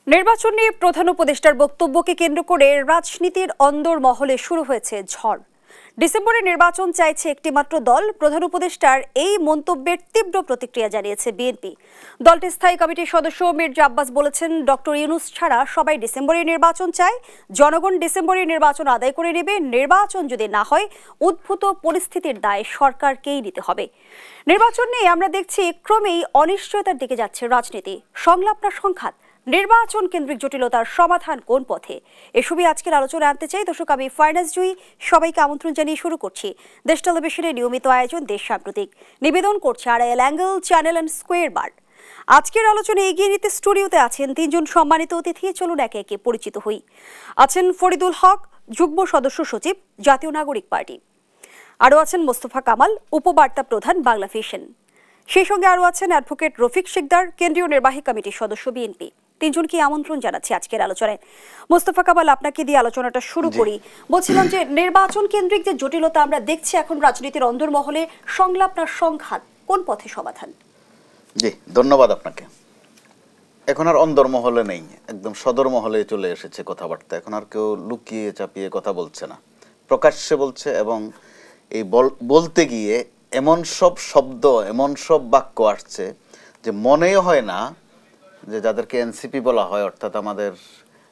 নির্বাচন নিয়ে প্রধান উপদেষ্টার বক্তব্যকে কেন্দ্র করে রাজনীতির অন্দরমহলে শুরু হয়েছে ঝড়। ডিসেম্বরে নির্বাচন চাইছে একটিমাত্র দল। প্রধান উপদেষ্টার এই মন্তব্যের তীব্র প্রতিক্রিয়া জানিয়েছে বিএনপি। দলটির স্থায়ী কমিটির সদস্য মির্জা আব্বাস বলেছেন, ডক্টর ইউনূস ছাড়া সবাই ডিসেম্বরে নির্বাচন চায়। জনগণ ডিসেম্বরে নির্বাচন আদায় করে নেবে। নির্বাচন যদি না হয়, উদ্ভূত পরিস্থিতির দায় সরকারকেই নিতে হবে। নির্বাচন নিয়ে আমরা দেখছি ক্রমেই অনিশ্চয়তার দিকে যাচ্ছে রাজনীতি। সংলাপ না সংঘাত? নির্বাচন কেন্দ্রিক জটিলতার সমাধান কোন পথে? এসবই আজকের আলোচনা আনতে চাই। দর্শক, আমি ফাইনাস জুই সবাইকে আমন্ত্রণ জানিয়ে শুরু করছি দেশ টেলিভিশনের নিয়মিত আয়োজন দেশ সাম্প্রতিক। নিবেদন করছে Arail angle, channel and square বার। আজকের আলোচনা এগিয়ে নিতে স্টুডিওতে আছেন তিনজন সম্মানিত অতিথি। চলুন একে একে পরিচিত হই। আছেন ফরিদুল হক, যুগ্ম সদস্য সচিব, জাতীয় নাগরিক পার্টি। আরও আছেন মোস্তফা কামাল, উপবার্তা প্রধান, বাংলা ভিশন। সেই সঙ্গে আরও আছেন অ্যাডভোকেট রফিক শিকদার, কেন্দ্রীয় নির্বাহী কমিটির সদস্য, বিএনপি। তিনজনকে আমন্ত্রণ জানাচ্ছি আজকের আলোচনায়। মোস্তফা কামাল, আপনাকে দিয়ে আলোচনাটা শুরু করি। বলছিলাম যে নির্বাচন কেন্দ্রিক যে জটিলতা আমরা দেখছি এখন রাজনীতির অন্দরমহলে, সংলাপ না সংঘাত, কোন পথে সমাধান? জি, ধন্যবাদ আপনাকে। এখন আর অন্দরমহলে নেই, একদম সদর মহলে চলে এসেছে কথাবার্তা। এখন আর কেউ লুকিয়ে চাপিয়ে কথা বলছে না, প্রকাশ্যে বলছে। এবং এই বলতে গিয়ে এমন সব শব্দ, এমন সব বাক্য আসছে যে মনেই হয় না যে যাদেরকে এনসিপি বলা হয়, অর্থাৎ আমাদের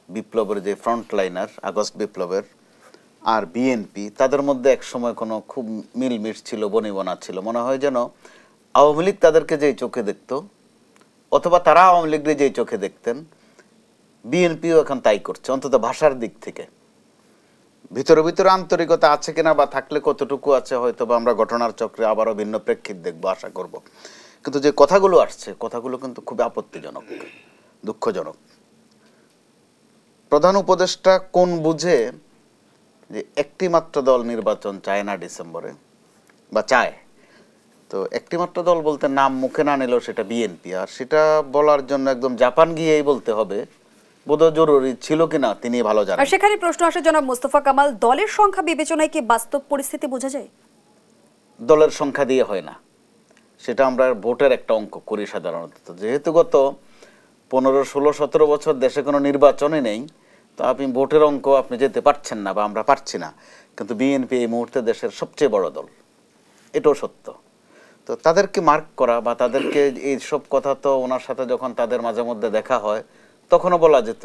বিপ্লবের যে ফ্রন্টলাইনার, আগস্ট বিপ্লবের, আর বিএনপি, তাদের মধ্যে একসময় কোনো খুব মিলমিশ ছিল, বনিবনা ছিল। মনে হয় যেন আওয়ামী লীগ তাদেরকে যেই চোখে দেখত, অথবা তারা আওয়ামী লীগকে যেই চোখে দেখতেন, বিএনপিও এখন তাই করছে, অন্তত ভাষার দিক থেকে। ভিতরে ভিতরে আন্তরিকতা আছে কিনা বা থাকলে কতটুকু আছে হয়তো বা আমরা ঘটনার চক্রে আবারও ভিন্ন প্রেক্ষিত দেখবো, আশা করব। কিন্তু যে কথাগুলো আসছে, কথাগুলো কিন্তু খুব আপত্তিজনক, দুঃখজনক। প্রধান উপদেষ্টা কোন বুঝে যে একটি মাত্র দল নির্বাচন চায় না ডিসেম্বরে, বা চায়? তো একটি মাত্র দল বলতে নাম মুখে না নিলেও সেটা বিএনপি, আর সেটা বলার জন্য একদম জাপান গিয়েই বলতে হবে বোধহয় জরুরি ছিল কিনা তিনি ভালো জানেন। আর সেখানে প্রশ্ন আসে জনাব মোস্তফা কামাল, দলের সংখ্যা বিবেচনায় কি বাস্তব পরিস্থিতি বোঝা যায়? দলের সংখ্যা দিয়ে হয় না, সেটা আমরা ভোটের একটা অঙ্ক করি সাধারণত। যেহেতু গত 15, 16, 17 বছর দেশে কোনো নির্বাচনই নেই, তো আপনি ভোটের অঙ্ক আপনি যেতে পারছেন না, বা আমরা পারছি না। কিন্তু বিএনপি এই মুহূর্তে দেশের সবচেয়ে বড় দল, এটাও সত্য। তো তাদেরকে মার্ক করা বা তাদেরকে এই সব কথা, তো ওনার সাথে যখন তাদের মাঝে মধ্যে দেখা হয় তখনও বলা যেত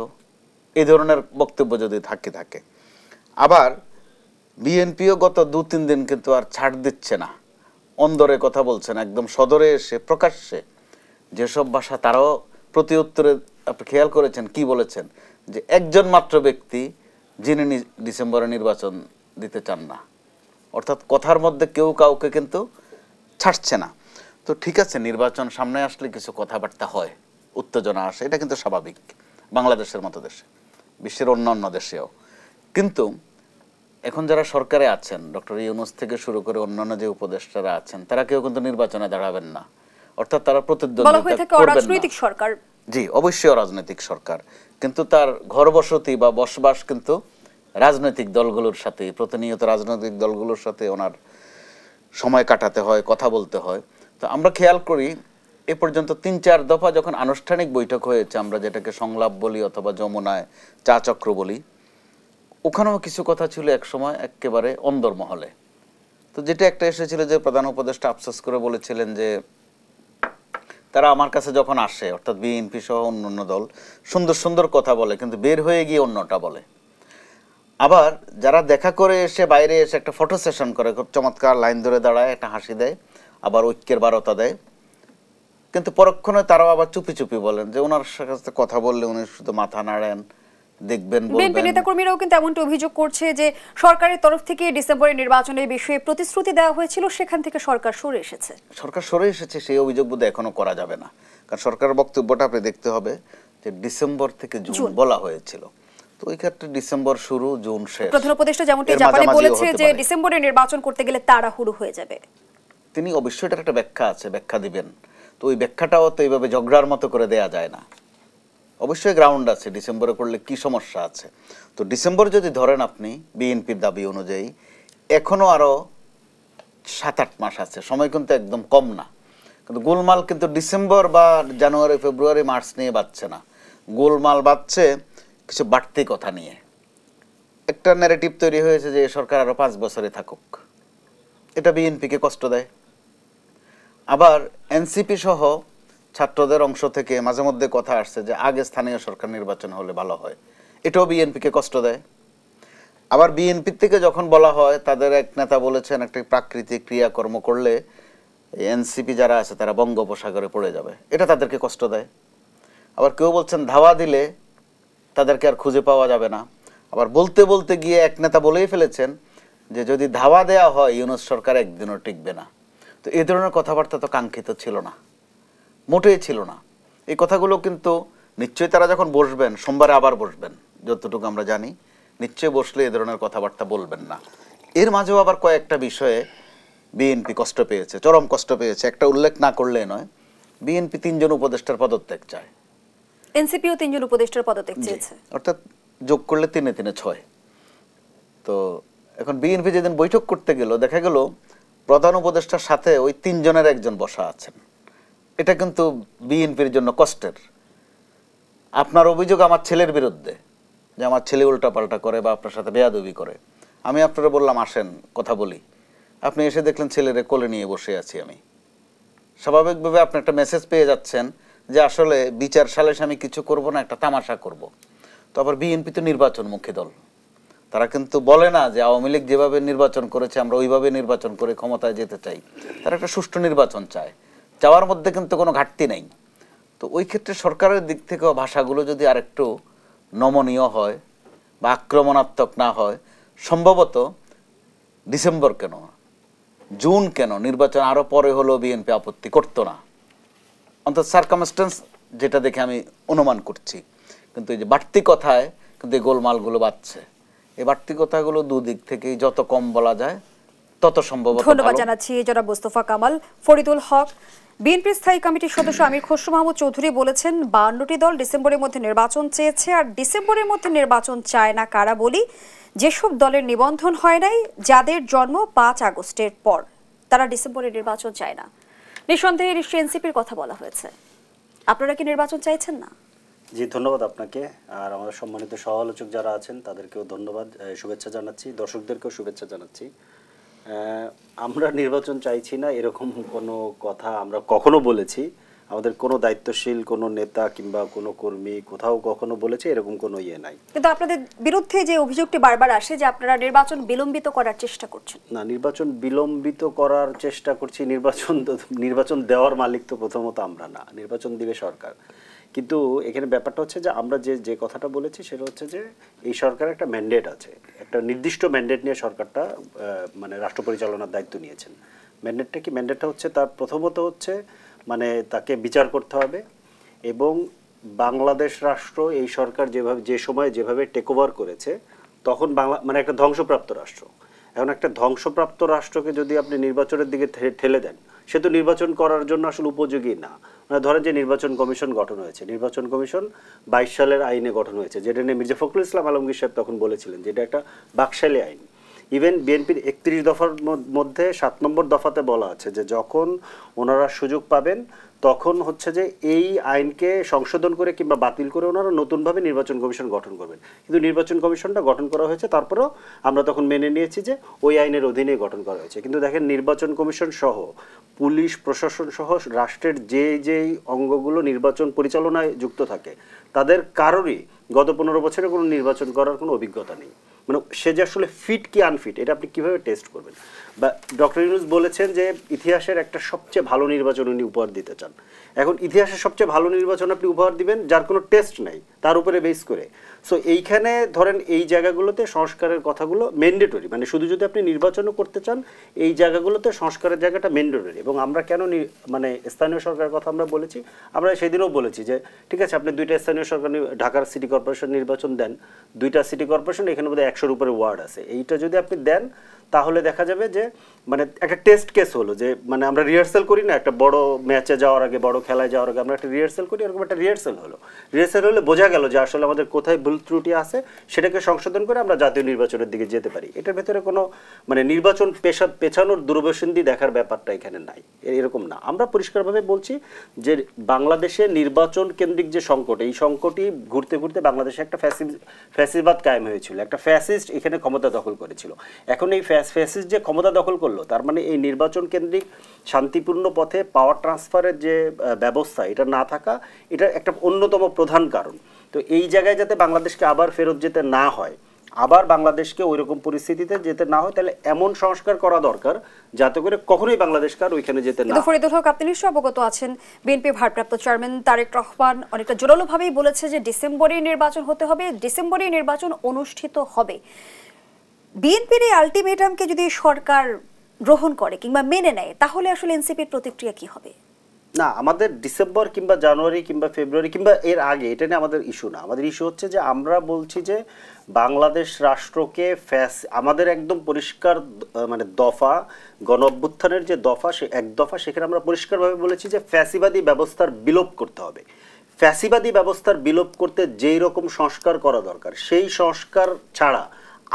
এই ধরনের বক্তব্য যদি থাকে। আবার বিএনপিও গত 2-3 দিন কিন্তু আর ছাড় দিচ্ছে না, অন্দরে কথা বলছেন, একদম সদরে এসে প্রকাশ্যে যেসব ভাষা, তারাও প্রতি উত্তরে আপনি খেয়াল করেছেন কি বলেছেন, যে একজন মাত্র ব্যক্তি যিনি ডিসেম্বরে নির্বাচন দিতে চান না। অর্থাৎ কথার মধ্যে কেউ কাউকে কিন্তু ছাড়ছে না। তো ঠিক আছে, নির্বাচন সামনে আসলে কিছু কথাবার্তা হয়, উত্তেজনা আসে, এটা কিন্তু স্বাভাবিক বাংলাদেশের মতো দেশে, বিশ্বের অন্যান্য দেশেও। কিন্তু এখন যারা সরকারে আছেন, ডক্টর ইউনূস থেকে শুরু করে অন্যান্য যে উপদেষ্টারা আছেন, তারা কেউ কিন্তু নির্বাচনে দাঁড়াবেন না। অর্থাৎ তারা প্রতিদ্বন্দ্বিতা করবেন না। জি, অবশ্যই অরাজনৈতিক সরকার, কিন্তু তার ঘরবসতি বা বসবাস কিন্তু রাজনৈতিক দলগুলোর সাথে, প্রতিনিয়ত রাজনৈতিক দলগুলোর সাথে ওনার সময় কাটাতে হয়, কথা বলতে হয়। তো আমরা খেয়াল করি এ পর্যন্ত 3-4 দফা যখন আনুষ্ঠানিক বৈঠক হয়েছে, আমরা যেটাকে সংলাপ বলি অথবা যমুনায় চা চক্র বলি, ওখানেও কিছু কথা ছিল এক সময় একেবারে অন্দরমহলে। তো যেটা একটা এসেছিল যে প্রধান উপদেষ্টা আফসোস করে বলেছিলেন যে তারা আমার কাছে যখন আসে, অর্থাৎ বিএনপি সহ অন্যান্য দল সুন্দর সুন্দর কথা বলে, কিন্তু বের হয়ে গিয়ে অন্যটা বলে। আবার যারা দেখা করে এসে বাইরে এসে একটা ফটো সেশন করে, খুব চমৎকার লাইন ধরে দাঁড়ায়, একটা হাসি দেয়, আবার ঐক্যের বারতা দেয়, কিন্তু পরক্ষণে তারাও আবার চুপি চুপি বলেন যে ওনার সাথে কথা বললে উনি শুধু মাথা নাড়েন, দেখবেন বলবেন। বিএনপি নেতাকর্মীরাও কিন্তু এমনটা অভিযোগ করছে যে সরকারের তরফ থেকে ডিসেম্বরের নির্বাচনের বিষয়ে প্রতিশ্রুতি দেওয়া হয়েছিল, সেখান থেকে সরকার সরে এসেছে। সেই অভিযোগ বোধহয় এখনো করা যাবে না, কারণ সরকারের বক্তব্যটা আপনি দেখতে হবে যে ডিসেম্বর থেকে জুন বলা হয়েছিল। তো ওই ক্ষেত্রে ডিসেম্বর শুরু, জুন শেষ। প্রধান উপদেষ্টা যেমনটি জাপানে বলেছে যে ডিসেম্বরে নির্বাচন করতে গেলে তাড়াহুড়ো হয়ে যাবে। তিনি অবশ্যই এটার একটা ব্যাখ্যা আছে, ব্যাখ্যা দিবেন। তো ওই ব্যাখ্যাটাও তো এইভাবে ঝগড়ার মতো করে দেয়া যায় না, অবশ্যই গ্রাউন্ড আছে ডিসেম্বরে করলে কি সমস্যা আছে। তো ডিসেম্বর যদি ধরেন আপনি বিএনপির দাবি অনুযায়ী, এখনো আরো 7-8 মাস আছে, সময় কিন্তু একদম কম না। কিন্তু গোলমাল কিন্তু ডিসেম্বর বা জানুয়ারি, ফেব্রুয়ারি, মার্চ নিয়ে বাড়ছে না। গোলমাল বাঁধছে কিছু বাড়তি কথা নিয়ে। একটা ন্যারেটিভ তৈরি হয়েছে যে সরকার আরো 5 বছরে থাকুক, এটা বিএনপিকে কষ্ট দেয়। আবার এনসিপি সহ ছাত্রদের অংশ থেকে মাঝে মধ্যে কথা আসছে যে আগে স্থানীয় সরকার নির্বাচন হলে ভালো হয়, এটাও বিএনপিকে কষ্ট দেয়। আবার বিএনপি থেকে যখন বলা হয়, তাদের এক নেতা বলেছেন একটা প্রাকৃতিক ক্রিয়াকর্ম করলে এনসিপি যারা আছে তারা বঙ্গোপসাগরে পড়ে যাবে, এটা তাদেরকে কষ্ট দেয়। আবার কেউ বলছেন ধাওয়া দিলে তাদেরকে আর খুঁজে পাওয়া যাবে না। আবার বলতে বলতে গিয়ে এক নেতা বলেই ফেলেছেন যে যদি ধাওয়া দেওয়া হয় ইউনূস সরকার একদিনও টিকবে না। তো এই ধরনের কথাবার্তা তো কাঙ্ক্ষিত ছিল না, মোটেই ছিল না। এই কথাগুলো কিন্তু নিশ্চয়ই তারা যখন বসবেন, সোমবারে আবার বসবেন যতটুকু আমরা জানি, নিশ্চয়ই বসলে এই ধরনের কথাবার্তা বলবেন না। এর মাঝেও আবার কয়েকটা বিষয়ে বিএনপি কষ্ট পেয়েছে, চরম কষ্ট পেয়েছে। একটা উল্লেখ না করলে নয়, বিএনপি 3 জন উপদেষ্টার পদত্যাগ চায়, এনসিপিও 3 জন উপদেষ্টার পদত্যাগ চেয়েছে, অর্থাৎ যোগ করলে 3 × 3 = 6। তো এখন বিএনপি যেদিন বৈঠক করতে গেল, দেখা গেল প্রধান উপদেষ্টার সাথে ওই 3 জনের একজন বসা আছেন। এটা কিন্তু বিএনপির জন্য কষ্টের। আপনার অভিযোগ আমার ছেলের বিরুদ্ধে, যে আমার ছেলে উল্টাপাল্টা করে বা আপনার সাথে বেয়াদবি করে। আমি আপনারা বললাম আসেন কথা বলি, আপনি এসে দেখলেন ছেলেরে কোলে নিয়ে বসে আছি আমি। স্বাভাবিকভাবে আপনি একটা মেসেজ পেয়ে যাচ্ছেন যে আসলে বিচার সালিশ আমি কিছু করব না, একটা তামাশা করব। তো আবার বিএনপি তো নির্বাচনমুখী দল, তারা কিন্তু বলে না যে আওয়ামী লীগ যেভাবে নির্বাচন করেছে আমরা ওইভাবে নির্বাচন করে ক্ষমতায় যেতে চাই। তারা একটা সুষ্ঠু নির্বাচন চায়, চাওয়ার মধ্যে কিন্তু কোনো ঘাটতি নেই। তো ওই ক্ষেত্রে সরকারের দিক থেকেও ভাষাগুলো যদি আরেকটু নমনীয় হয় বা আক্রমণাত্মক না হয়, সম্ভবত ডিসেম্বর কেন, জুন কেন, নির্বাচন আরো পরে হলেও বিএনপি আপত্তি করতো না, অন্তত সার্কামস্টেন্স যেটা দেখে আমি অনুমান করছি। কিন্তু এই যে বাড়তি কথায় কিন্তু এই গোলমালগুলো বাড়ছে, এই বাড়তি কথাগুলো দুদিক থেকেই যত কম বলা যায় তত সম্ভবত। ধন্যবাদ জানাচ্ছি জনাব মোস্তফা কামাল। ফরিদুল হক, বিএনপি স্থায়ী কমিটির সদস্য আমির খসরু মাহমুদ চৌধুরী বলেছেন 52টি দল ডিসেম্বরের মধ্যে নির্বাচন চেয়েছে, আর ডিসেম্বরের মধ্যে নির্বাচন চায় না কারা বলি? যেসব দলের নিবন্ধন হয় নাই, যাদের জন্ম 5 আগস্টের পর, তারা ডিসেম্বরে নির্বাচন চায় না। নিঃসন্দেহে নিশ্চয়ই এনসিপির কথা বলা হয়েছে। আপনারা কি নির্বাচন চাইছেন না? জি, ধন্যবাদ আপনাকে। আর আমাদের সম্মানিত সহ আলোচক যারা আছেন তাদেরকেও ধন্যবাদ, শুভেচ্ছা জানাচ্ছি, দর্শকদেরকেও শুভেচ্ছা জানাচ্ছি। আমরা নির্বাচন চাইছি না এরকম কোনো কথা আমরা কখনো বলেছি, আমাদের কোনো দায়িত্বশীল কোনো নেতা কিংবা কোনো কর্মী কোথাও কখনো বলেছে এরকম কোনো ইয়ে নাই। কিন্তু আপনাদের বিরুদ্ধে যে অভিযোগটি বারবার আসে যে আপনারা নির্বাচন বিলম্বিত করার চেষ্টা করছেন। না, নির্বাচন বিলম্বিত করার চেষ্টা করছি, নির্বাচন দেওয়ার মালিক তো প্রথমত আমরা না, নির্বাচন দিবে সরকার। কিন্তু এখানে ব্যাপারটা হচ্ছে যে আমরা যে কথাটা বলেছি সেটা হচ্ছে যে এই সরকারের একটা ম্যান্ডেট আছে, একটা নির্দিষ্ট ম্যান্ডেট নিয়ে সরকারটা মানে রাষ্ট্র পরিচালনার দায়িত্ব নিয়েছেন। ম্যান্ডেটটা কি? ম্যান্ডেটটা হচ্ছে তার প্রথমত হচ্ছে মানে তাকে বিচার করতে হবে, এবং বাংলাদেশ রাষ্ট্র এই সরকার যে সময় যেভাবে টেক ওভার করেছে তখন বাংলা মানে একটা ধ্বংসপ্রাপ্ত রাষ্ট্র। এখন একটা ধ্বংসপ্রাপ্ত রাষ্ট্রকে যদি আপনি নির্বাচনের দিকে ঠেলে দেন, সে তো নির্বাচন করার জন্য আসলে উপযোগী না। মানে ধরেন যে নির্বাচন কমিশন গঠন হয়েছে, নির্বাচন কমিশন 22 সালের আইনে গঠন হয়েছে, যেটা নিয়ে মির্জা ফখরুল ইসলাম আলমগীর সাহেব তখন বলেছিলেন যে এটা একটা বাকশালী আইন। ইভেন বিএনপির 31 দফার মধ্যে 7 নম্বর দফাতে বলা আছে যে যখন ওনারা সুযোগ পাবেন তখন হচ্ছে যে এই আইনকে সংশোধন করে কিংবা বাতিল করে ওনারা নতুনভাবে নির্বাচন কমিশন গঠন করবেন। কিন্তু নির্বাচন কমিশনটা গঠন করা হয়েছে, তারপরেও আমরা তখন মেনে নিয়েছি যে ওই আইনের অধীনেই গঠন করা হয়েছে। কিন্তু দেখেন, নির্বাচন কমিশন সহ পুলিশ প্রশাসন সহ রাষ্ট্রের যেই অঙ্গগুলো নির্বাচন পরিচালনায় যুক্ত থাকে তাদের কারোরই গত 15 বছরে কোনো নির্বাচন করার কোনো অভিজ্ঞতা নেই। মানে সে যে আসলে ফিট কি আনফিট এটা আপনি কিভাবে টেস্ট করবেন? বা ডক্টর ইউনূস বলেছেন যে ইতিহাসের একটা সবচেয়ে ভালো নির্বাচন উনি উপহার দিতে চান। এখন ইতিহাসের সবচেয়ে ভালো নির্বাচন আপনি উপহার দিবেন যার কোনো টেস্ট নাই, তার উপরে বেস করে। সো এইখানে ধরেন এই জায়গাগুলোতে সংস্কারের কথাগুলো ম্যান্ডেটরি, মানে শুধু যদি আপনি নির্বাচনও করতে চান এই জায়গাগুলোতে সংস্কারের জায়গাটা ম্যান্ডেটরি। এবং আমরা কেন মানে স্থানীয় সরকারের কথা আমরা বলেছি, আমরা সেদিনও বলেছি যে ঠিক আছে আপনি 2টা স্থানীয় সরকার, ঢাকার সিটি কর্পোরেশন নির্বাচন দেন, 2টা সিটি কর্পোরেশন, এখানে বোধহয় 100-র উপরে ওয়ার্ড আছে, এইটা যদি আপনি দেন তাহলে দেখা যাবে যে মানে একটা টেস্ট কেস হলো যে মানে আমরা রিহার্সাল করি না একটা বড় ম্যাচে যাওয়ার আগে বড় খেলায় যাওয়ার আগে আমরা একটা রিহার্সাল করি, এরকম একটা রিহার্সাল হলো। রিহার্সাল হলে বোঝা গেল যে আসলে আমাদের কোথায় ভুল ত্রুটি আছে, সেটাকে সংশোধন করে আমরা জাতীয় নির্বাচনের দিকে যেতে পারি। এটার ভেতরে কোনো মানে নির্বাচন পেছানোর দূরদর্শনী দেখার ব্যাপারটা এখানে নাই, এরকম না। আমরা পরিষ্কারভাবে বলছি যে বাংলাদেশে নির্বাচন কেন্দ্রিক যে সংকট, এই সংকটই ঘুরতে ঘুরতে বাংলাদেশে একটা ফ্যাসিবাদ কায়েম হয়েছিল, একটা ফ্যাসিস্ট এখানে ক্ষমতা দখল করেছিল। এখন এই ফ্যাসিস্ট যে ক্ষমতা দখল করলো, তার মানে এই নির্বাচন কেন্দ্রিক শান্তিপূর্ণ পথে পাওয়ার ট্রান্সফারের যে ব্যবস্থা, এটা না থাকা, এটা একটা অন্যতম প্রধান কারণ। তো এই জায়গায় যাতে বাংলাদেশকে আবার ফেরত যেতে না হয়, আবার বাংলাদেশকে ওইরকম পরিস্থিতিতে যেতে না হয়, তাহলে এমন সংস্কার করা দরকার যাতে করে কখনোই বাংলাদেশকে আর ওইখানে যেতে না হয়। ফরিদুল হক, আপনি নিশ্চয়ই অবগত আছেন বিএনপি ভারপ্রাপ্ত চেয়ারম্যান তারেক রহমান অনেকটা জোরালোভাবেই বলেছে যে ডিসেম্বরে নির্বাচন হতে হবে, ডিসেম্বরে নির্বাচন অনুষ্ঠিত হবে। বিএনপির এই আলটিমেটামকে যদি সরকার গ্রহণ করে কিংবা মেনে নেয়, তাহলে আসলে এনসিপির প্রতিক্রিয়া কি হবে? না, আমাদের ডিসেম্বর কিংবা জানুয়ারি কিংবা ফেব্রুয়ারি কিংবা এর আগে এটা নিয়ে আমাদের ইস্যু না। আমাদের ইস্যু হচ্ছে যে আমরা বলছি যে বাংলাদেশ রাষ্ট্রকে আমাদের একদম পরিষ্কার মানে দফা, গণ অভ্যুত্থানের যে দফা, সে এক দফা, সেখানে আমরা পরিষ্কারভাবে বলেছি যে ফ্যাসিবাদী ব্যবস্থার বিলোপ করতে হবে। ফ্যাসিবাদী ব্যবস্থার বিলোপ করতে যেই রকম সংস্কার করা দরকার, সেই সংস্কার ছাড়া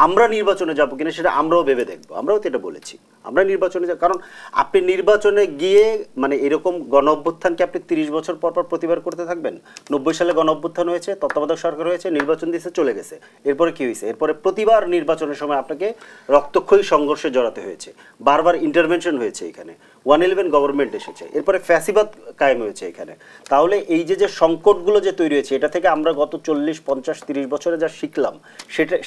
আমরা নির্বাচনে যাবো কিনা সেটা আমরাও ভেবে দেখবো। আমরাও তো এটা বলেছি, আমরা নির্বাচনে কারণ আপনি নির্বাচনে গিয়ে মানে এরকম গণ অভ্যুত্থানকে আপনি 30 বছর পর পর প্রতিবার করতে থাকবেন? 90 সালে গণ অভ্যুত্থান হয়েছে, তত্ত্বাবধায়ক সরকার হয়েছে, নির্বাচন দিয়েছে, চলে গেছে। এরপরে কি হয়েছে? এরপরে প্রতিবার নির্বাচনের সময় আপনাকে রক্তক্ষয়ী সংঘর্ষে জড়াতে হয়েছে, বারবার ইন্টারভেনশন হয়েছে, এখানে 111 গভর্নমেন্ট এসেছে, এরপরে ফ্যাসিবাদ কায়েম হয়েছে এখানে। তাহলে এই যে সংকটগুলো যে তৈরি হয়েছে, এটা থেকে আমরা গত 40, 50, 30 বছরে যা শিখলাম,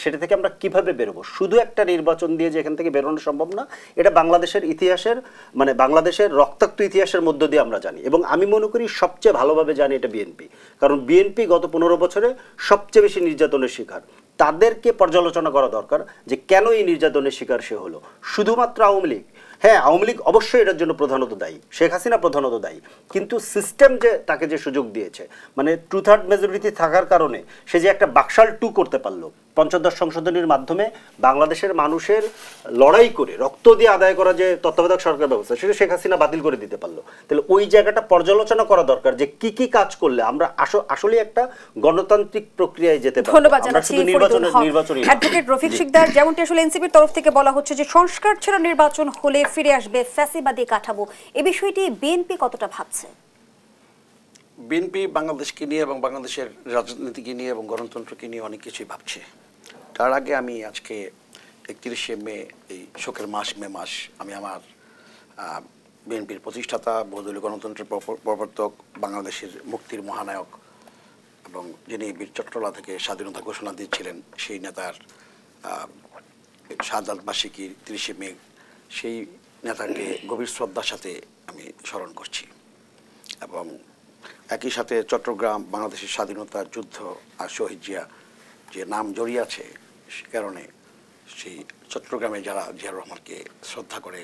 সেটা থেকে আমরা কিভাবে বেরোবো? শুধু একটা নির্বাচন দিয়ে যে এখান থেকে বেরোনো সম্ভব না। এটা বাংলাদেশের ইতিহাসের মানে বাংলাদেশের রক্তাক্ত ইতিহাসের মধ্য দিয়ে আমরা জানি, এবং আমি মনে করি সবচেয়ে ভালোভাবে জানি এটা বিএনপি। কারণ বিএনপি গত 15 বছরে সবচেয়ে বেশি নির্যাতনের শিকার। তাদেরকে পর্যালোচনা করা দরকার যে কেন এই নির্যাতনের শিকার সে হলো। শুধুমাত্র আওয়ামী লীগ, হ্যাঁ আওয়ামী লীগ অবশ্যই এটার জন্য প্রধানত দায়ী, শেখ হাসিনা প্রধানত দায়ী, কিন্তু সিস্টেম যে তাকে যে সুযোগ দিয়েছে, মানে 2/3 মেজরিটি থাকার কারণে সে যে একটা বাকশাল 2 করতে পারলো, পঞ্চদশ সংশোধনীর মাধ্যমে বাংলাদেশের মানুষের লড়াই করে রক্ত দিয়ে আদায় করা যে তত্ত্বাবধায়ক সরকার ব্যবস্থা, সেটা শেখ হাসিনা বাতিল করে দিতে পারলো। তাহলে ওই জায়গাটা পর্যালোচনা করা দরকার যে কি কি কাজ করলে আমরা আসলে একটা গণতান্ত্রিক প্রক্রিয়ায় যেতে পারি। ধন্যবাদ জানাচ্ছি অ্যাডভোকেট রফিক শিকদার। যেমনটি আসলে এনসিপির তরফ থেকে বলা হচ্ছে যে সংস্কার ছাড়া নির্বাচন হলে ফিরে আসবে ফ্যাসিবাদী কাঠামো, এই বিষয়টি বিএনপি কতটা ভাবছে? বিএনপি বাংলাদেশকে নিয়ে এবং বাংলাদেশের রাজনীতিকে নিয়ে এবং গণতন্ত্রকে নিয়ে অনেক কিছুই ভাবছে। তার আগে আমি আজকে 31শে মে, এই শোকের মাস, মে মাস, আমি আমার বিএনপির প্রতিষ্ঠাতা, বহুদলীয় গণতন্ত্রের প্রবর্তক, বাংলাদেশের মুক্তির মহানায়ক এবং যিনি বীর চট্টলা থেকে স্বাধীনতা ঘোষণা দিয়েছিলেন, সেই নেতার শাহাদাত বার্ষিকী 30শে মে, সেই নেতাকে গভীর শ্রদ্ধার সাথে আমি স্মরণ করছি। এবং একই সাথে চট্টগ্রাম বাংলাদেশের স্বাধীনতার যুদ্ধ আর শহীদ জিয়া যে নাম জড়িয়ে আছে, সে কারণে সেই চট্টগ্রামে যারা জিয়াউর রহমানকে শ্রদ্ধা করে,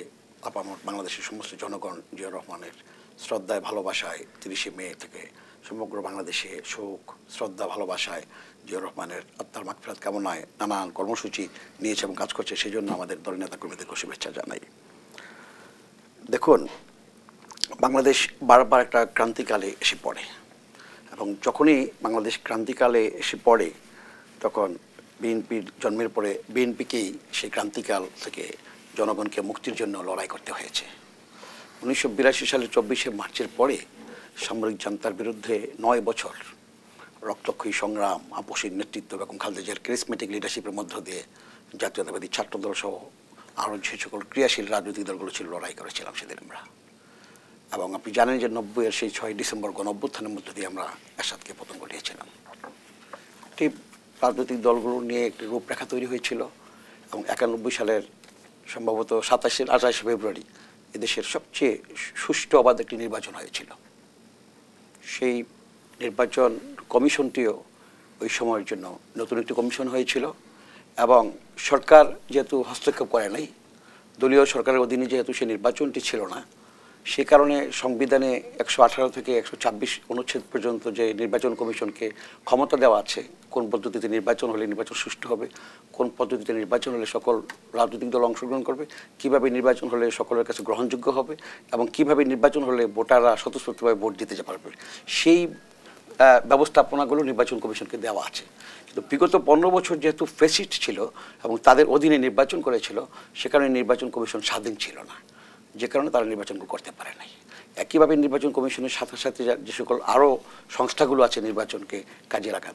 আপামর বাংলাদেশের সমস্ত জনগণ জিয়াউর রহমানের শ্রদ্ধায় ভালোবাসায় 30শে মে থেকে সমগ্র বাংলাদেশে শোক, শ্রদ্ধা, ভালোবাসায় জিয়াউর রহমানের আত্মার মাগফিরাত কামনায় নানান কর্মসূচি নিয়েছে এবং কাজ করছে। সেই জন্য আমাদের দল নেতা কর্মীদেরকে শুভেচ্ছা জানাই। দেখুন, বাংলাদেশ বারবার একটা ক্রান্তিকালে এসে পড়ে, এবং যখনই বাংলাদেশ ক্রান্তিকালে এসে পড়ে তখন বিএনপির জন্মের পরে বিএনপিকেই সেই ক্রান্তিকাল থেকে জনগণকে মুক্তির জন্য লড়াই করতে হয়েছে। 1982 সালের 24শে মার্চের পরে সামরিক জান্তার বিরুদ্ধে 9 বছর রক্তক্ষয়ী সংগ্রাম, আপসীর নেতৃত্ব এবং খালেদা জিয়ার ক্যারিসমেটিক লিডারশিপের মধ্য দিয়ে জাতীয়তাবাদী ছাত্রদল সহ আরও যে সকল ক্রিয়াশীল রাজনৈতিক দলগুলো ছিল, লড়াই করেছিলাম সেদিন আমরা। এবং আপনি জানেন যে 90-এর সেই 6 ডিসেম্বর গণ অভ্যুত্থানের মধ্য দিয়ে আমরা এরশাদকে পতন ঘটিয়েছিলাম। ঠিক রাজনৈতিক দলগুলো নিয়ে একটি রূপরেখা তৈরি হয়েছিল, এবং 91 সালের সম্ভবত 27-28 ফেব্রুয়ারি এদেশের সবচেয়ে সুষ্ঠু অবাধ একটি নির্বাচন হয়েছিল। সেই নির্বাচন কমিশনটিও ওই সময়ের জন্য নতুন একটি কমিশন হয়েছিল, এবং সরকার যেহেতু হস্তক্ষেপ করে নাই, দলীয় সরকারের অধীনে যেহেতু সেই নির্বাচনটি ছিল না, সে কারণে সংবিধানে 118 থেকে 126 অনুচ্ছেদ পর্যন্ত যে নির্বাচন কমিশনকে ক্ষমতা দেওয়া আছে, কোন পদ্ধতিতে নির্বাচন হলে নির্বাচন সুষ্ঠু হবে, কোন পদ্ধতিতে নির্বাচন হলে সকল রাজনৈতিক দল অংশগ্রহণ করবে, কিভাবে নির্বাচন হলে সকলের কাছে গ্রহণযোগ্য হবে এবং কিভাবে নির্বাচন হলে ভোটাররা স্বতঃস্ফূর্তভাবে ভোট দিতে পারবে, সেই ব্যবস্থাপনাগুলো নির্বাচন কমিশনকে দেওয়া আছে। কিন্তু বিগত 15 বছর যেহেতু ফ্যাসিস্ট ছিল এবং তাদের অধীনে নির্বাচন করেছিল, সে কারণে নির্বাচন কমিশন স্বাধীন ছিল না, যে কারণে তারা নির্বাচনগুলো করতে পারে নাই। একইভাবে নির্বাচন কমিশনের সাথে সাথে যে সকল আরও সংস্থাগুলো আছে নির্বাচনকে কাজে লাগান,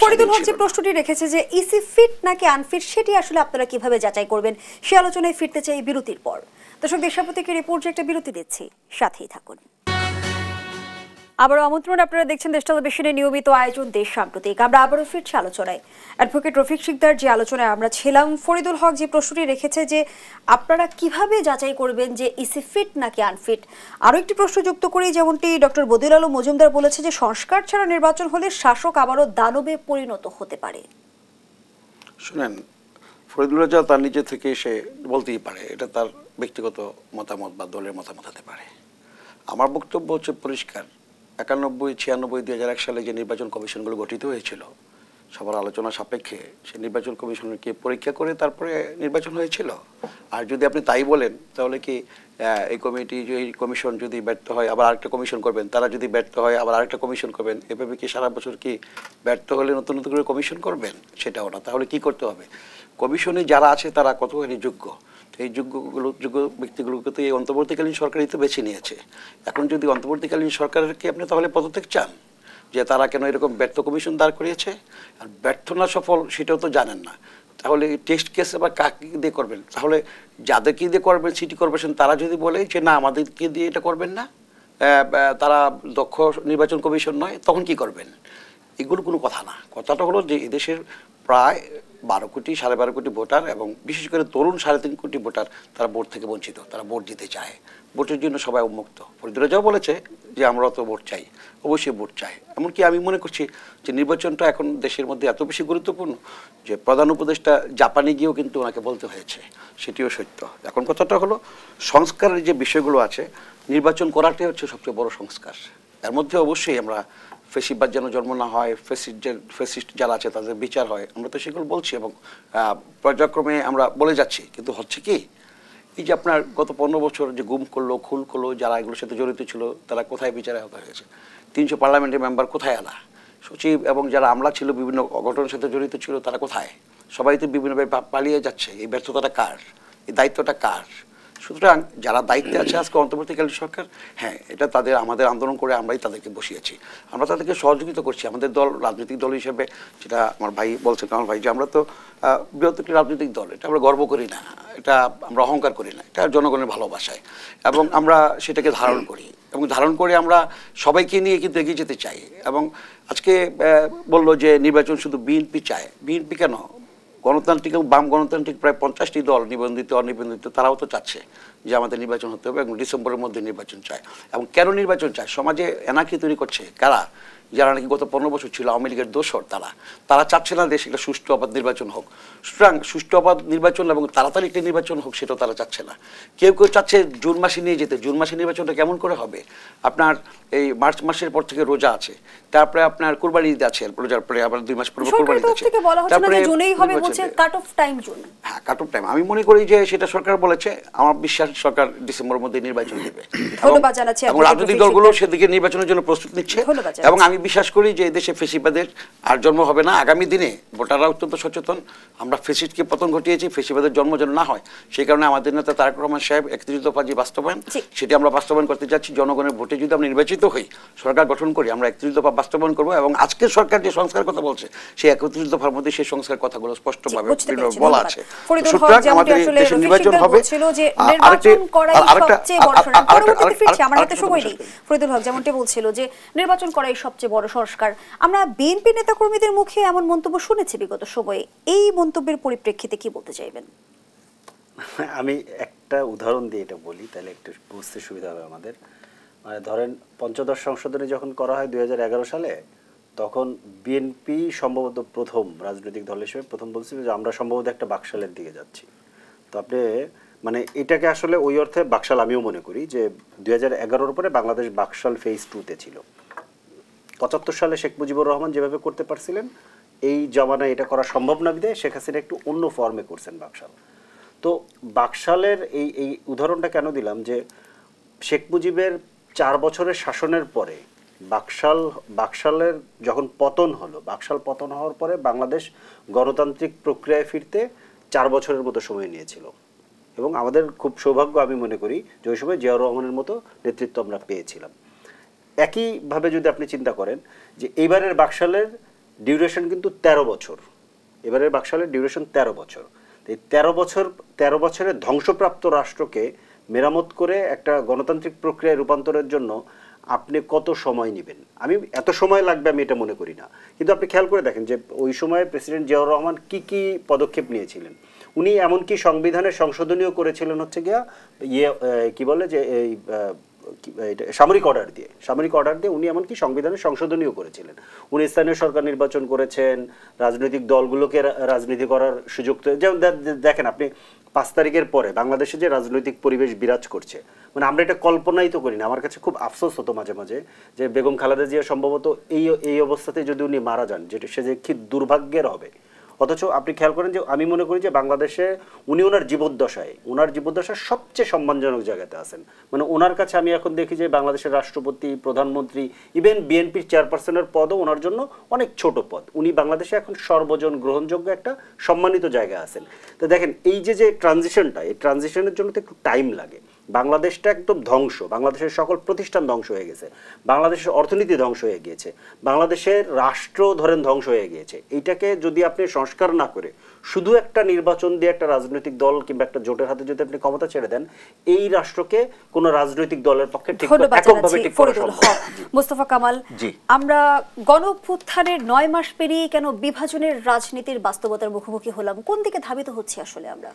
ফরিদুল হক যে প্রশ্নটি রেখেছে যে ইসি ফিট নাকি আনফিট, সেটি আসলে আপনারা কিভাবে যাচাই করবেন, সে আলোচনায় ফিরতে চাই বিরতির পর। দর্শক, দেশাপতিকে রিপোর্ট যে একটা বিরতি দিচ্ছি, সাথেই থাকুন। আবারও আমন্ত্রণ, আপনারা দেখছেন দেশ টেলিভিশনের নিয়মিত আয়োজন দেশ সাম্প্রতিক। আমরা আবারও ফিরছি আলোচনায়। অ্যাডভোকেট রফিক শিকদার যে আলোচনায় আমরা ছিলাম, ফরিদুল হক যে প্রশ্নটি রেখেছে যে আপনারা কিভাবে যাচাই করবেন যে ইসি ফিট নাকি আনফিট। আরও একটি প্রশ্ন যুক্ত করি, যেমনটি ডক্টর বদিউল আলম মজুমদার বলেছে যে সংস্কার ছাড়া নির্বাচন হলে শাসক আবারও দানবে পরিণত হতে পারে। শুনেন, ফরিদুল রাজা তার নিজে থেকে সে বলতেই পারে, এটা তার ব্যক্তিগত মতামত বা দলের মতামত হতে পারে। আমার বক্তব্য হচ্ছে পরিষ্কার। 91, 96, 2001 সালে যে নির্বাচন কমিশনগুলো গঠিত হয়েছিল, সবার আলোচনা সাপেক্ষে সে নির্বাচন কমিশনকে পরীক্ষা করে তারপরে নির্বাচন হয়েছিল। আর যদি আপনি তাই বলেন, তাহলে কি এই কমিশন যদি ব্যর্থ হয় আবার আরেকটা কমিশন করবেন, তারা যদি ব্যর্থ হয় আবার আরেকটা কমিশন করবেন, এভাবে কি সারা বছর কি ব্যর্থ হলে নতুন নতুন করে কমিশন করবেন? সেটাও না। তাহলে কি করতে হবে? কমিশনে যারা আছে তারা কতখানি যোগ্য, এই যোগ্য ব্যক্তিগুলোকে তো এই অন্তর্বর্তীকালীন সরকারই তো বেছে নিয়েছে। এখন যদি অন্তর্বর্তীকালীন সরকারকে আপনি তাহলে পদত্যাগ চান, যে তারা কেন এরকম ব্যর্থ কমিশন দাঁড় করিয়েছে, আর ব্যর্থ না সফল সেটাও তো জানেন না, তাহলে টেস্ট কেস আবার কাকে দিয়ে করবেন? তাহলে যাদেরকে দিয়ে করবেন সিটি কর্পোরেশন, তারা যদি বলে যে না আমাদেরকে দিয়ে এটা করবেন না, তারা দক্ষ নির্বাচন কমিশন নয়, তখন কি করবেন? এগুলো কোনো কথা না। কথাটা হলো যে এদেশের প্রায় 12 কোটি 12.5 কোটি ভোটার এবং বিশেষ করে তরুণ 3.5 কোটি ভোটার, তারা ভোট থেকে বঞ্চিত, তারা ভোট দিতে চায়, ভোটের জন্য সবাই উন্মুক্ত। ফরিদুল রাজাও বলেছে যে আমরা তো ভোট চাই, অবশ্যই ভোট চাই। এমনকি আমি মনে করছি যে নির্বাচনটা এখন দেশের মধ্যে এত বেশি গুরুত্বপূর্ণ যে প্রধান উপদেষ্টা জাপানে গিয়েও কিন্তু ওনাকে বলতে হয়েছে, সেটিও সত্য। এখন কথাটা হলো সংস্কারের যে বিষয়গুলো আছে, নির্বাচন করাটাই হচ্ছে সবচেয়ে বড় সংস্কার। এর মধ্যে অবশ্যই আমরা ফেসিবাদ যেন জন্ম না হয়, ফেসিস্ট যারা আছে তাদের বিচার হয়, আমরা তো সেগুলো বলছি এবং পর্যায়ক্রমে আমরা বলে যাচ্ছি। কিন্তু হচ্ছে কি, এই যে আপনার গত 15 বছর যে গুম করলো, খুন করলো, যারা এগুলোর সাথে জড়িত ছিল তারা কোথায় বিচারে আওতা হয়েছে? 300 পার্লামেন্টের মেম্বার কোথায় আলা, সচিব এবং যারা আমলা ছিল বিভিন্ন অঘটনের সাথে জড়িত ছিল তারা কোথায়? সবাই তো বিভিন্নভাবে পালিয়ে যাচ্ছে। এই ব্যর্থতাটা কার? এই দায়িত্বটা কার? সুতরাং যারা দায়িত্বে আছে আজকে অন্তর্বর্তীকালীন সরকার, হ্যাঁ এটা তাদের, আমাদের আন্দোলন করে আমরাই তাদেরকে বসিয়েছি, আমরা তাদেরকে সহযোগিতা করছি। আমাদের দল রাজনৈতিক দল হিসেবে, যেটা আমার ভাই বলছেন, আমার ভাই, যে আমরা তো বৃহত্তর একটি রাজনৈতিক দল, এটা আমরা গর্ব করি না, এটা আমরা অহংকার করি না, এটা জনগণের ভালোবাসায়, এবং আমরা সেটাকে ধারণ করি এবং ধারণ করে আমরা সবাইকে নিয়ে কিন্তু এগিয়ে যেতে চাই। এবং আজকে বললো যে নির্বাচন শুধু বিএনপি চায়। বিএনপি কেন? গণতান্ত্রিক এবং বাম গণতান্ত্রিক প্রায় 50টি দল, নিবন্ধিত অনিবন্ধিত, তারাও তো চাচ্ছে যে আমাদের নির্বাচন হতে হবে এবং ডিসেম্বরের মধ্যে নির্বাচন চায়। এবং কেন নির্বাচন চায়? সমাজে এনার্কি তৈরি করছে কারা? যারা নাকি গত 15 বছর ছিল আওয়ামী লীগের দোসর, তারা চাচ্ছে না দেশে একটা সুষ্ঠু অবাধ নির্বাচন হোক। সুতরাং সুষ্ঠু অবাধ নির্বাচন এবং তাড়াতাড়ি একটা নির্বাচন হোক, সেটাও তারা চাচ্ছে না। কেউ কেউ চাচ্ছে জুন মাসে নিয়ে যেতে। জুন মাসে নির্বাচনটা কেমন করে হবে? আপনার এই মার্চ মাসের পর থেকে রোজা আছে, তারপরে আপনার কুরবানি ঈদ আছে, রোজার পরে আবার 2 মাস পরে কুরবানি ঈদ আছে, তারপরে জুনেই হবে বলছে, কাট অফ টাইম জুন। হ্যাঁ, কাট অফ টাইম। আমি মনে করি যে সেটা সরকার বলেছে, আমার বিশ্বাস সরকার ডিসেম্বরের মধ্যে নির্বাচন দেবে। ধন্যবাদ জানাচ্ছি। এবং রাজনৈতিক দলগুলো সেদিকে নির্বাচনের জন্য প্রস্তুত নিচ্ছে এবং আমি বিশ্বাস করি যে দেশে ফেসিবাদের আর জন্ম হবে না। আগামী দিনে ভোটাররা অত্যন্ত সচেতন। আমরা ফেসিস্টকে পতন ঘটিয়েছি, ফেসিবাদের জন্ম যেন না হয় সেই কারণে আমাদের নেতা তারেক রহমান সাহেব 31 দফা যে বাস্তবায়ন, সেটি আমরা বাস্তবায়ন করতে যাচ্ছি। জনগণের ভোটে যদি আমরা নির্বাচিত হই, সরকার গঠন করি, আমরা 31 দফা বাস্তবায়ন করবো। এবং আজকের সরকার যে সংস্কার কথা বলছে, সেই 31 দফার মধ্যে সেই সংস্কার কথাগুলো স্পষ্টভাবে বলা আছে। সুতরাং আমাদের দেশে নির্বাচন হবে। ফরিদুল হক যেমনটি বলছিল যে নির্বাচন করাই সবচেয়ে বড় সংস্কার। আমরা বিএনপি নেতাকর্মীদের মুখে এমন মন্তব্য শুনেছি বিগত সময়ে। এই মন্তব্যের পরিপ্রেক্ষিতে কি বলতে চাইবেন? আমি একটা উদাহরণ দিয়ে এটা বলি, তাহলে একটু বুঝতে সুবিধা হবে আমাদের। মানে ধরেন 15 সংশোধনী যখন করা হয় 2011 সালে, তখন বিএনপি সম্ভবত প্রথম রাজনৈতিক দল হিসেবে প্রথম বলছিল যে আমরা সম্ভবত একটা বাকশালের দিকে যাচ্ছি। তো আপনি মানে এটাকে আসলে ওই অর্থে বাকশাল আমিও মনে করি যে 2011-র পরে বাংলাদেশ বাকশাল ফেজ 2-তে ছিল। 75 সালে শেখ মুজিবুর রহমান যেভাবে করতে পারছিলেন এই জমানায় এটা করা সম্ভব না বিধায় শেখ হাসিনা একটু অন্য ফর্মে করছেন বাকশাল। তো বাকশালের এই উদাহরণটা কেন দিলাম যে শেখ মুজিবের 4 বছরের শাসনের পরে বাকশালের যখন পতন হলো, বাকশাল পতন হওয়ার পরে বাংলাদেশ গণতান্ত্রিক প্রক্রিয়ায় ফিরতে 4 বছরের মতো সময় নিয়েছিল এবং আমাদের খুব সৌভাগ্য আমি মনে করি যে ওই সময় জিয়াউর রহমানের মতো নেতৃত্ব আমরা পেয়েছিলাম। একইভাবে যদি আপনি চিন্তা করেন যে এইবারের বাকশালের ডিউরেশন কিন্তু 13 বছর, এবারের বাকশালের ডিউরেশন 13 বছর। এই 13 বছরের ধ্বংসপ্রাপ্ত রাষ্ট্রকে মেরামত করে একটা গণতান্ত্রিক প্রক্রিয়ায় রূপান্তরের জন্য আপনি কত সময় নেবেন? আমি এত সময় লাগবে আমি এটা মনে করি না, কিন্তু আপনি খেয়াল করে দেখেন যে ওই সময় প্রেসিডেন্ট জিয়াউর রহমান কি পদক্ষেপ নিয়েছিলেন। উনি এমনকি সংবিধানের সংশোধনীয় করেছিলেন হচ্ছে গিয়া কি বলে যে এই সামরিক অর্ডার দিয়ে উনি এমনকি সংবিধানের সংশোধনীয় করেছিলেন। উনি স্থানীয় সরকার নির্বাচন করেছেন, রাজনৈতিক দলগুলোকে রাজনীতি করার সুযোগ, যেমন দেখেন আপনি 5 তারিখের পরে বাংলাদেশে যে রাজনৈতিক পরিবেশ বিরাজ করছে, মানে আমরা এটা কল্পনাই তো করি না। আমার কাছে খুব আফসোস হতো মাঝে মাঝে যে বেগম খালেদা জিয়া সম্ভবত এই অবস্থাতে যদি উনি মারা যান, যেটা সে যে কি দুর্ভাগ্যের হবে। অথচ আপনি খেয়াল করেন যে আমি মনে করি যে বাংলাদেশে উনি ওনার জীবদ্দশায় সবচেয়ে সম্মানজনক জায়গাতে আছেন। মানে ওনার কাছে আমি এখন দেখি যে বাংলাদেশের রাষ্ট্রপতি, প্রধানমন্ত্রী, ইভেন বিএনপির চেয়ারপারসনের পদও ওনার জন্য অনেক ছোট পদ। উনি বাংলাদেশে এখন সর্বজন গ্রহণযোগ্য একটা সম্মানিত জায়গায় আছেন। তো দেখেন এই যে ট্রানজিশনটা, এই ট্রানজিশনের জন্য তো একটু টাইম লাগে। বাংলাদেশটা একদম ধ্বংস, বাংলাদেশের সকল প্রতিষ্ঠান ধ্বংস হয়ে গেছে, বাংলাদেশের অর্থনীতি ধ্বংস হয়ে গিয়েছে, বাংলাদেশের রাষ্ট্র ধরেন ধ্বংস হয়ে গিয়েছে। এইটাকে যদি আপনি সংস্কার না করে শুধু একটা নির্বাচন দিয়ে একটা রাজনৈতিক দল কিংবা একটা জোটের হাতে যদি আপনি ক্ষমতা ছেড়ে দেন, এই রাষ্ট্রকে কোন রাজনৈতিক দলের পক্ষে এককভাবে ঠিক করা সম্ভব না। মোস্তফা কামাল, আমরা গণঅভ্যুত্থানের 9 মাস পেরিয়ে কেন বিভাজনের রাজনীতির বাস্তবতার মুখোমুখি হলাম? কোন দিকে ধাবিত হচ্ছে আসলে আমরা?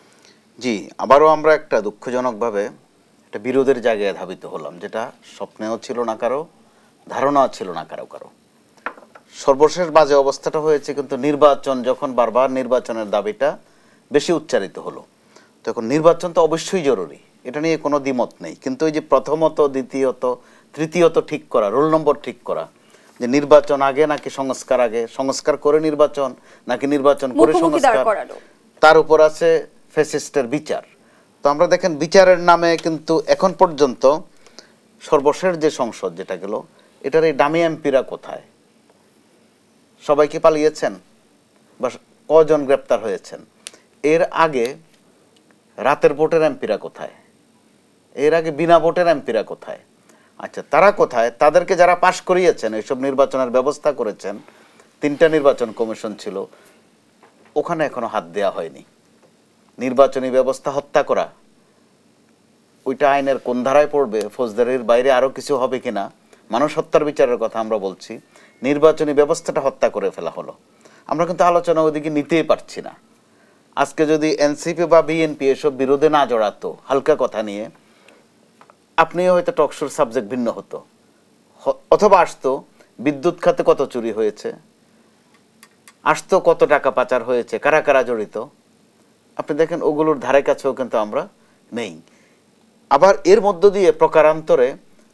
জি, আবারও আমরা একটা দুঃখজনকভাবে একটা বিরোধের জায়গায় ধাবিত হলাম, যেটা স্বপ্নেও ছিল না কারো, ধারণাও ছিল না কারো। সর্বশেষ বাজে অবস্থাটা হয়েছে কিন্তু নির্বাচন যখন বারবার নির্বাচনের দাবিটা বেশি উচ্চারিত হলো, তখন নির্বাচন তো অবশ্যই জরুরি, এটা নিয়ে কোনো দ্বিমত নেই। কিন্তু এই যে প্রথমত, দ্বিতীয়ত, তৃতীয়ত ঠিক করা, রোল নম্বর ঠিক করা, যে নির্বাচন আগে নাকি সংস্কার আগে, সংস্কার করে নির্বাচন নাকি নির্বাচন করে সংস্কার, তার উপর আছে ফ্যাসিস্টের বিচার। তো আমরা দেখেন বিচারের নামে কিন্তু এখন পর্যন্ত সর্বশেষ যে সংসদ যেটা গেল, এটার এই দামি এমপিরা কোথায়? সবাই কি পালিয়েছেন বা কজন গ্রেপ্তার হয়েছেন? এর আগে রাতের ভোটের এমপিরা কোথায়? এর আগে বিনা ভোটের এমপিরা কোথায়? আচ্ছা, তারা কোথায়? তাদেরকে যারা পাশ করিয়েছেন, এইসব নির্বাচনের ব্যবস্থা করেছেন, 3টা নির্বাচন কমিশন ছিল, ওখানে এখনো হাত দেওয়া হয়নি। নির্বাচনী ব্যবস্থা হত্যা করা, ওইটা আইনের কোন ধারায় পড়বে? ফৌজদারির বাইরে আরো কিছু হবে কিনা? মানুষ হত্যার বিচারের কথা আমরা বলছি, নির্বাচনী ব্যবস্থাটা হত্যা করে ফেলা হলো। আমরা কিন্তু আলোচনা ওইদিকে নিতেই পারছি না। আজকে যদি এনসিপি বা বিএনপি এসব বিরোধে না জড়াতো, হালকা কথা নিয়ে, আপনিও হয়তো টকশোর সাবজেক্ট ভিন্ন হতো, অথবা আসতো বিদ্যুৎ খাতে কত চুরি হয়েছে, আসতো কত টাকা পাচার হয়েছে, কারা কারা জড়িত। আপনি দেখেন ওগুলোর ধারে কাছেও কিন্তু আমরা নেই। আবার এর মধ্য দিয়ে প্রকারান্তরে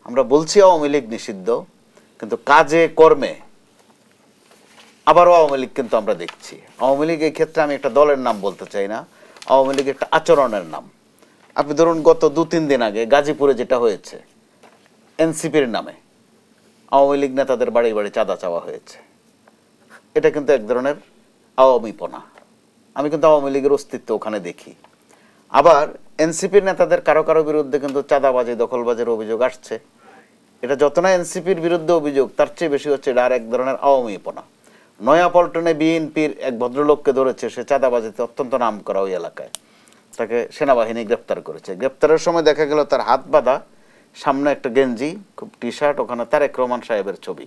আমরা বলছি আওয়ামী লীগ নিষিদ্ধ, কিন্তু কাজে কর্মে আবারও আওয়ামী লীগ কিন্তু আমরা দেখছি। আওয়ামী লীগ এই ক্ষেত্রে আমি একটা দলের নাম বলতে চাই না, আওয়ামী লীগ একটা আচরণের নাম। আপনি ধরুন গত 2-3 দিন আগে গাজীপুরে যেটা হয়েছে, এনসিপির নামে আওয়ামী লীগ নেতাদের বাড়ি বাড়ি চাঁদা চাওয়া হয়েছে। এটা কিন্তু এক ধরনের আওয়ামীপনা। আমি কিন্তু আওয়ামী লীগের অস্তিত্ব ওখানে দেখি। আবার এনসিপির নেতাদের কারো কারো বিরুদ্ধে কিন্তু চাঁদাবাজি, দখলবাজের অভিযোগ আসছে। এটা যত না এনসিপির বিরুদ্ধে অভিযোগ, তার চেয়ে বেশি হচ্ছে এটা আর এক ধরনের আওয়ামীপনা। নয়াপল্টনে বিএনপির এক ভদ্রলোককে ধরেছে, সে চাঁদাবাজিতে অত্যন্ত নাম করা ওই এলাকায়, তাকে সেনাবাহিনী গ্রেপ্তার করেছে। গ্রেপ্তারের সময় দেখা গেল তার হাত বাঁধা, সামনে একটা গেঞ্জি, খুব টি শার্ট, ওখানে তারেক রহমান সাহেবের ছবি।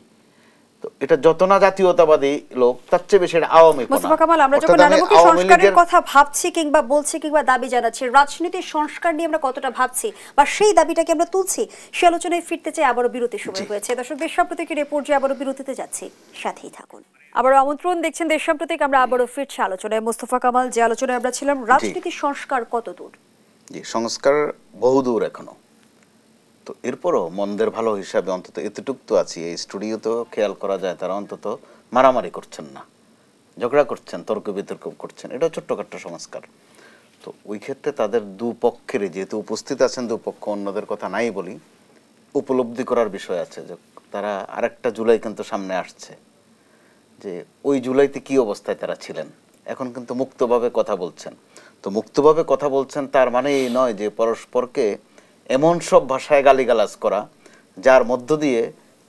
তো এটা যত না জাতীয়তাবাদী লোক, তার চেয়ে বেশি আওয়ামী। মোস্তফা কামাল, আমরা যখন নানামুখী সংস্কারের কথা ভাবছি কিংবা বলছি কিংবা দাবি জানাচ্ছি, রাজনীতির সংস্কার নিয়ে আমরা কতটা ভাবছি বা সেই দাবিটাকে আমরা তুলছি, সে আলোচনায় ফিরতে চাই। আবারও বিরতির সময় হয়েছে। দর্শক, দেশ সাম্প্রতিকের এ পর্যায়ে আবারও বিরতিতে যাচ্ছি, সাথেই থাকুন। আবারও আমন্ত্রণ, দেখছেন দেশ সাম্প্রতিক। আমরা আবারও ফিরছি আলোচনায়। মোস্তফা কামাল, যে আলোচনায় আমরা ছিলাম, রাজনীতির সংস্কার কতদূর? জি, সংস্কার বহুদূর এখনো। তো এরপরও মন্দের ভালো হিসাবে অন্তত এতটুক তো আছি, এই স্টুডিওতেও খেয়াল করা যায় তারা অন্তত মারামারি করছেন না, ঝগড়া করছেন, তর্ক বিতর্ক করছেন, এটা ছোট্টখাট্ট সংস্কার। তো ওই ক্ষেত্রে তাদের দুপক্ষেরই যেহেতু উপস্থিত আছেন দুপক্ষ, অন্যদের কথা নাই বলি, উপলব্ধি করার বিষয় আছে যে তারা আরেকটা জুলাই কিন্তু সামনে আসছে, যে ওই জুলাইতে কি অবস্থায় তারা ছিলেন, এখন কিন্তু মুক্তভাবে কথা বলছেন। তো মুক্তভাবে কথা বলছেন তার মানে এই নয় যে পরস্পরকে এমন সব ভাষায় গালিগালাজ করা যার মধ্য দিয়ে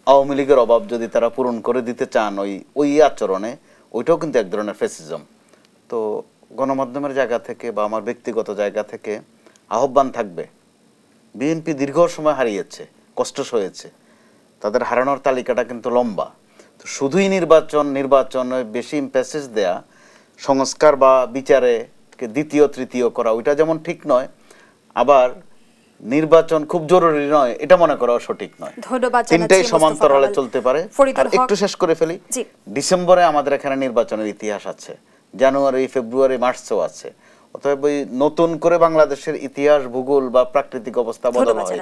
আওয়ামী লীগের অভাব যদি তারা পূরণ করে দিতে চান ওই আচরণে, ওইটাও কিন্তু এক ধরনের ফ্যাসিজম। তো গণমাধ্যমের জায়গা থেকে বা আমার ব্যক্তিগত জায়গা থেকে আহ্বান থাকবে, বিএনপি দীর্ঘ সময় হারিয়েছে, কষ্ট সয়েছে, তাদের হারানোর তালিকাটা কিন্তু লম্বা। তো শুধুই নির্বাচনে বেশি ইমপ্যাসেজ দেয়া, সংস্কার বা বিচারে দ্বিতীয় তৃতীয় করা, ওইটা যেমন ঠিক নয়, আবার নির্বাচন খুব জরুরি নয় এটা মনে করাও সঠিক নয়। তিনটাই সমান্তরালে চলতে পারে। আর একটু শেষ করে ফেলি, ডিসেম্বরে আমাদের এখানে নির্বাচনের ইতিহাস আছে, জানুয়ারি ফেব্রুয়ারি মার্চেও আছে। অতএব ওই নতুন করে বাংলাদেশের ইতিহাস ভূগোল বা প্রাকৃতিক অবস্থা বদল হয়,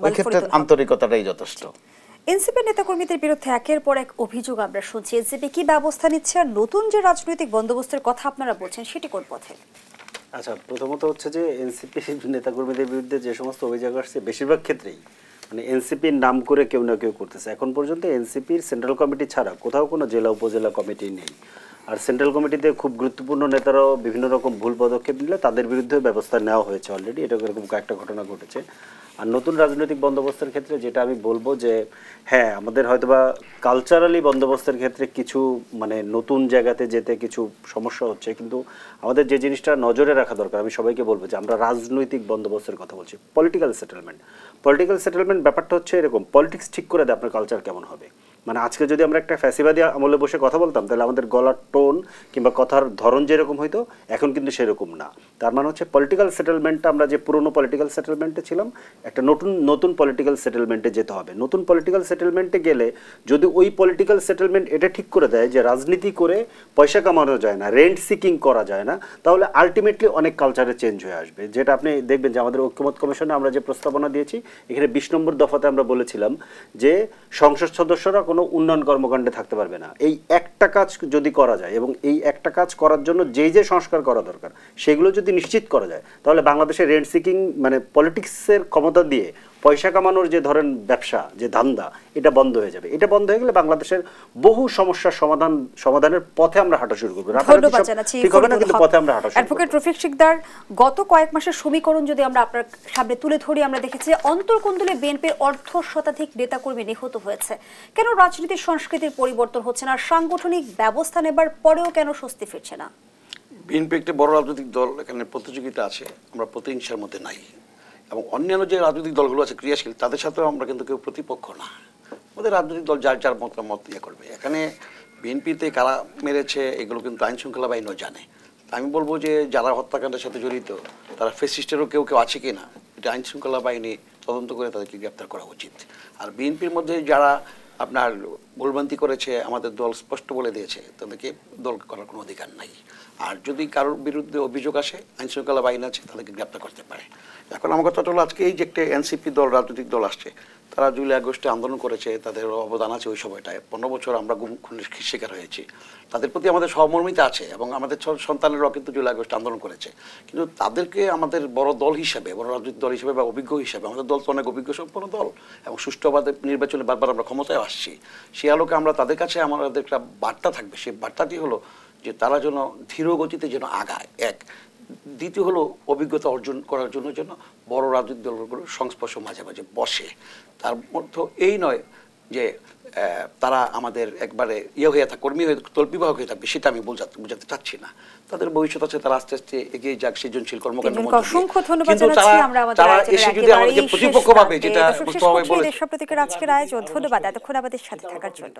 ওই ক্ষেত্রে আন্তরিকতাটাই যথেষ্ট। এনসিপি নেতাকর্মীদের বিরুদ্ধে একের পর এক অভিযোগ আমরা শুনছি, এনসিপি কি ব্যবস্থা নিচ্ছে, আর নতুন যে রাজনৈতিক বন্দোবস্তের কথা আপনারা বলছেন সেটি কোন পথে? আচ্ছা, প্রথমত হচ্ছে যে এনসিপি নেতাকর্মীদের বিরুদ্ধে যে সমস্ত অভিযোগ আসছে বেশিরভাগ ক্ষেত্রেই মানে এনসিপির নাম করে কেউ না কেউ করতেছে। এখন পর্যন্ত এনসিপির সেন্ট্রাল কমিটি ছাড়া কোথাও কোনো জেলা উপজেলা কমিটি নেই। আর সেন্ট্রাল কমিটিতে খুব গুরুত্বপূর্ণ নেতারাও বিভিন্ন রকম ভুল পদক্ষেপ নিলে তাদের বিরুদ্ধে ব্যবস্থা নেওয়া হয়েছে অলরেডি, এটা এরকম কয়েকটা ঘটনা ঘটেছে। আর নতুন রাজনৈতিক বন্দোবস্তের ক্ষেত্রে যেটা আমি বলবো যে হ্যাঁ, আমাদের হয়তোবা কালচারালি বন্দোবস্তের ক্ষেত্রে কিছু মানে নতুন জায়গাতে যেতে কিছু সমস্যা হচ্ছে, কিন্তু আমাদের যে জিনিসটা নজরে রাখা দরকার, আমি সবাইকে বলবো যে আমরা রাজনৈতিক বন্দোবস্তের কথা বলছি, পলিটিক্যাল সেটেলমেন্ট ব্যাপারটা হচ্ছে এরকম, পলিটিক্স ঠিক করে দেয় আপনার কালচার কেমন হবে। মানে আজকে যদি আমরা একটা ফ্যাসিবাদী আমলে বসে কথা বলতাম তাহলে আমাদের গলার টোন কিংবা কথার ধরন যেরকম হইতো এখন কিন্তু সেরকম না। তার মানে হচ্ছে পলিটিক্যাল সেটেলমেন্টটা, আমরা যে পুরনো পলিটিক্যাল সেটেলমেন্টে ছিলাম একটা নতুন পলিটিক্যাল সেটেলমেন্টে যেতে হবে। নতুন পলিটিক্যাল সেটেলমেন্টে গেলে যদি ওই পলিটিক্যাল সেটেলমেন্ট এটা ঠিক করে দেয় যে রাজনীতি করে পয়সা কামানো যায় না, রেন্ট সিকিং করা যায় না, তাহলে আলটিমেটলি অনেক কালচারে চেঞ্জ হয়ে আসবে। যেটা আপনি দেখবেন যে আমাদের ঐক্যমত কমিশনে আমরা যে প্রস্তাবনা দিয়েছি এখানে 20 নম্বর দফাতে আমরা বলেছিলাম যে সংসদ সদস্যরা কোনো উন্নয়ন কর্মকাণ্ডে থাকতে পারবে না। এই একটা কাজ যদি করা যায় এবং এই একটা কাজ করার জন্য যে সংস্কার করা দরকার সেগুলো যদি নিশ্চিত করা যায় তাহলে বাংলাদেশের রেন্ট সিকিং মানে পলিটিক্সের ক্ষমতা দিয়ে পয়সা কামানোর যে ধরেন ব্যবসা, যে ধান্দা, এটা বন্ধ হয়ে যাবে। এটা বন্ধ হয়ে গেলে বাংলাদেশের বহু সমস্যার সমাধানের পথে আমরা হাঁটা শুরু করব। ঠিক হবে না, কিন্তু পথে আমরা হাঁটা শুরু করব। অ্যাডভোকেট রফিক শিকদার, গত কয়েক মাসের সমীকরণ যদি আমরা আপনার সামনে তুলে ধরি, আমরা দেখেছি অন্তর্কোন্দলে বিএনপির অর্ধ শতাধিক নেতাকর্মী নিহত হয়েছে। কেন রাজনীতির সংস্কৃতির পরিবর্তন হচ্ছে না? সাংগঠনিক ব্যবস্থা নেবার পরেও কেন স্বস্তি ফিরছে না? বিএনপি একটি বড় রাজনৈতিক দল, এখানে প্রতিযোগিতা আছে, আমরা প্রতিহিংসার মধ্যে নাই। এবং অন্যান্য যে রাজনৈতিক দলগুলো আছে ক্রিয়াশীল, তাদের সাথেও আমরা কিন্তু কেউ প্রতিপক্ষ না। আমাদের রাজনৈতিক দল যার মতামত ইয়ে করবে। এখানে বিএনপিতে কারা মেরেছে এগুলো কিন্তু আইন শৃঙ্খলা বাহিনীও জানে। আমি বলবো যে যারা হত্যাকাণ্ডের সাথে জড়িত তারা ফ্যাসিস্টেরও কেউ আছে কি না, এটা আইন শৃঙ্খলা বাহিনী তদন্ত করে তাদেরকে গ্রেপ্তার করা উচিত। আর বিএনপির মধ্যে যারা আপনার ভুলভ্রান্তি করেছে আমাদের দল স্পষ্ট বলে দিয়েছে তাদেরকে দল করার কোনো অধিকার নাই। আর যদি কারোর বিরুদ্ধে অভিযোগ আসে আইন শৃঙ্খলা বাহিনী আছে, তাদেরকে গ্রেপ্তার করতে পারে। এখন আমার কথাটা হলো আজকে এই যে একটা এনসিপি দল, রাজনৈতিক দল আসছে, তারা জুলাই আগস্টে আন্দোলন করেছে, তাদের অবদান আছে ওই সময়টায়। 15 বছর আমরা গুম খুনের শিকার হয়েছি, তাদের প্রতি আমাদের সহমর্মিতা আছে এবং আমাদের সন্তানেরাও কিন্তু জুলাই আগস্টে আন্দোলন করেছে। কিন্তু তাদেরকে আমাদের বড় দল হিসাবে, বড় রাজনৈতিক দল হিসেবে বা অভিজ্ঞ হিসাবে, আমাদের দল তো অনেক অভিজ্ঞ সম্পন্ন দল এবং সুষ্ঠুভাবে নির্বাচনে বারবার আমরা ক্ষমতায় আসছি, সেই আলোকে আমরা তাদের কাছে আমাদের একটা বার্তা থাকবে। সেই বার্তাটি হলো যে তারা যেন ধীর গতিতে যেন আগায়, এক। দ্বিতীয় হলো অভিজ্ঞতা অর্জন করার জন্য যেন বড় রাজনৈতিক দলগুলোর সংস্পর্শ মাঝে মাঝে বসে। তার মধ্যে এই নয় যে তারা আমাদের একবারে হয়ে থাকে, কর্মী হয়ে তল্পিবাহক হয়ে থাকবে, সেটা আমি বোঝাতে চাচ্ছি না। তাদের ভবিষ্যৎ আছে, তারা আস্তে আস্তে এগিয়ে যাক সৃজনশীল কর্মকাণ্ড। কিন্তু তারা এসে যদি আমাদেরকে প্রতিপক্ষ ভাবে, যেটা বুঝতে হবে বলে। দেশপ্রতিকের আজকের আয়োজন, ধন্যবাদ এতক্ষণ আমাদের সাথে থাকার জন্য।